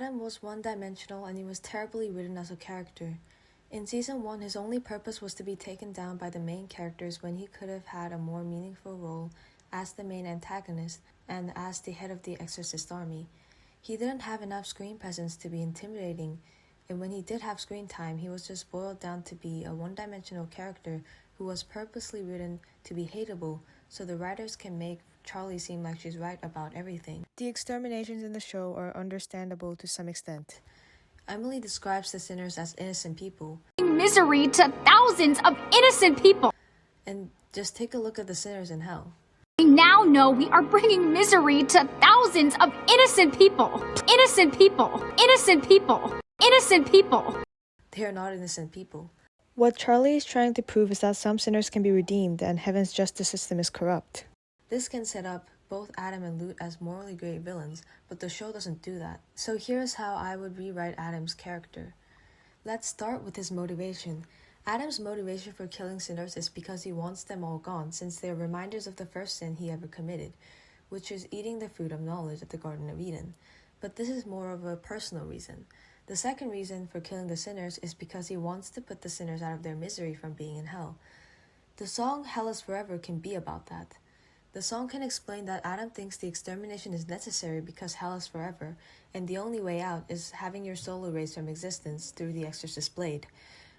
Adam was one-dimensional and he was terribly written as a character. In Season 1, his only purpose was to be taken down by the main characters when he could have had a more meaningful role as the main antagonist and as the head of the Exorcist army. He didn't have enough screen presence to be intimidating, and when he did have screen time, he was just boiled down to be a one-dimensional character who was purposely written to be hateable so the writers can make Charlie seem like she's right about everything. The exterminations in the show are understandable to some extent. Emily describes the sinners as innocent people. Misery to thousands of innocent people. And just take a look at the sinners in hell. We now know we are bringing misery to thousands of innocent people. Innocent people. Innocent people. Innocent people. They are not innocent people. What Charlie is trying to prove is that some sinners can be redeemed and heaven's justice system is corrupt. This can set up both Adam and Lute as morally great villains, but the show doesn't do that. So here's how I would rewrite Adam's character. Let's start with his motivation. Adam's motivation for killing sinners is because he wants them all gone, since they are reminders of the first sin he ever committed, which is eating the fruit of knowledge at the Garden of Eden. But this is more of a personal reason. The second reason for killing the sinners is because he wants to put the sinners out of their misery from being in hell. The song Hell is Forever can be about that. The song can explain that Adam thinks the extermination is necessary because hell is forever, and the only way out is having your soul erased from existence through the Exorcist blade.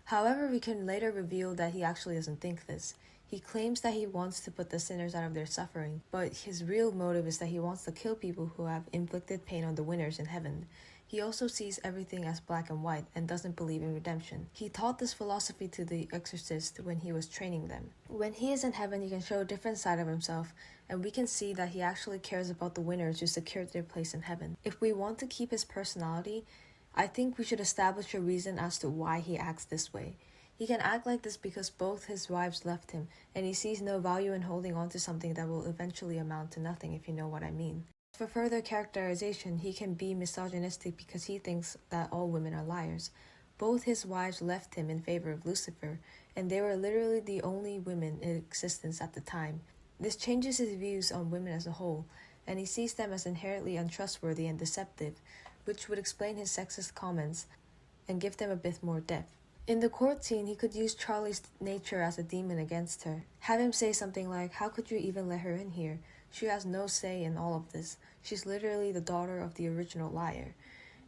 However, we can later reveal that he actually doesn't think this. He claims that he wants to put the sinners out of their suffering, but his real motive is that he wants to kill people who have inflicted pain on the winners in heaven. He also sees everything as black and white and doesn't believe in redemption. He taught this philosophy to the exorcist when he was training them. When he is in heaven, he can show a different side of himself, and we can see that he actually cares about the winners who secured their place in heaven. If we want to keep his personality, I think we should establish a reason as to why he acts this way. He can act like this because both his wives left him, and he sees no value in holding on to something that will eventually amount to nothing, if you know what I mean. For further characterization, he can be misogynistic because he thinks that all women are liars. Both his wives left him in favor of Lucifer, and they were literally the only women in existence at the time. This changes his views on women as a whole, and he sees them as inherently untrustworthy and deceptive, which would explain his sexist comments and give them a bit more depth. In the court scene, he could use Charlie's nature as a demon against her. Have him say something like, "How could you even let her in here? She has no say in all of this. She's literally the daughter of the original liar."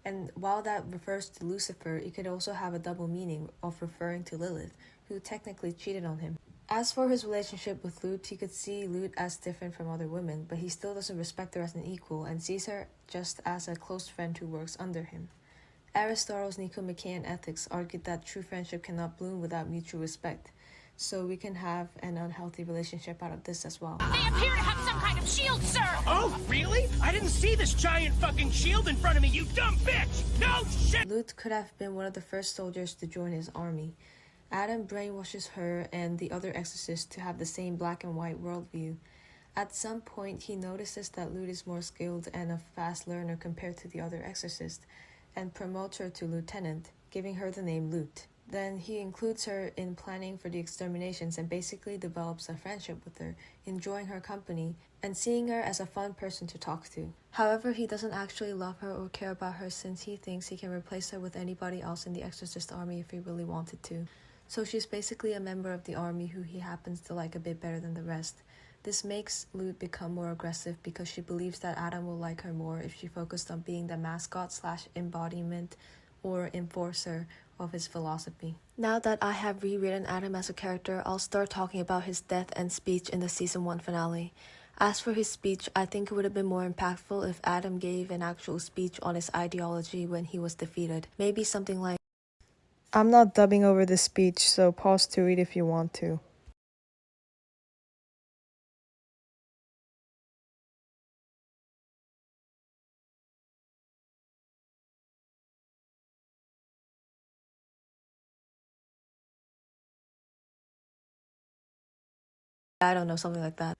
And while that refers to Lucifer, it could also have a double meaning of referring to Lilith, who technically cheated on him. As for his relationship with Lute, he could see Lute as different from other women, but he still doesn't respect her as an equal and sees her just as a close friend who works under him. Aristotle's Nicomachean Ethics argued that true friendship cannot bloom without mutual respect, so we can have an unhealthy relationship out of this as well. They appear to have some kind of shield, sir! Oh, really? I didn't see this giant fucking shield in front of me, you dumb bitch! No shit! Lute could have been one of the first soldiers to join his army. Adam brainwashes her and the other exorcists to have the same black and white worldview. At some point, he notices that Lute is more skilled and a fast learner compared to the other exorcist, and promotes her to lieutenant, giving her the name Lute. Then he includes her in planning for the exterminations and basically develops a friendship with her, enjoying her company and seeing her as a fun person to talk to. However, he doesn't actually love her or care about her since he thinks he can replace her with anybody else in the Exorcist army if he really wanted to. So she's basically a member of the army who he happens to like a bit better than the rest. This makes Lute become more aggressive because she believes that Adam will like her more if she focused on being the mascot/embodiment or enforcer of his philosophy. Now that I have rewritten Adam as a character, I'll start talking about his death and speech in the Season 1 finale. As for his speech, I think it would have been more impactful if Adam gave an actual speech on his ideology when he was defeated. Maybe something like, I'm not dubbing over this speech, so pause to read if you want to. I don't know, something like that.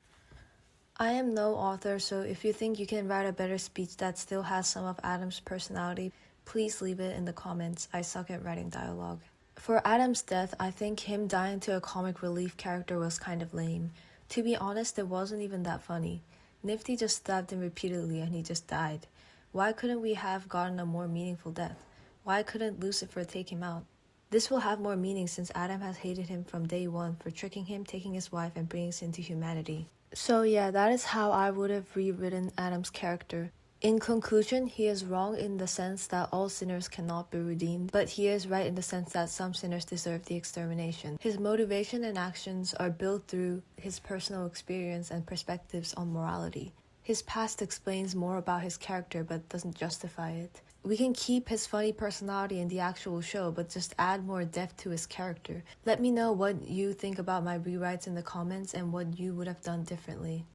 I am no author, so if you think you can write a better speech that still has some of Adam's personality, please leave it in the comments. I suck at writing dialogue. For Adam's death, I think him dying to a comic relief character was kind of lame. To be honest, it wasn't even that funny. Nifty just stabbed him repeatedly and he just died. Why couldn't we have gotten a more meaningful death? Why couldn't Lucifer take him out? This will have more meaning since Adam has hated him from day one for tricking him, taking his wife, and bringing sin to humanity. So yeah, that is how I would have rewritten Adam's character. In conclusion, he is wrong in the sense that all sinners cannot be redeemed, but he is right in the sense that some sinners deserve the extermination. His motivation and actions are built through his personal experience and perspectives on morality. His past explains more about his character but doesn't justify it. We can keep his funny personality in the actual show but just add more depth to his character. Let me know what you think about my rewrites in the comments and what you would have done differently.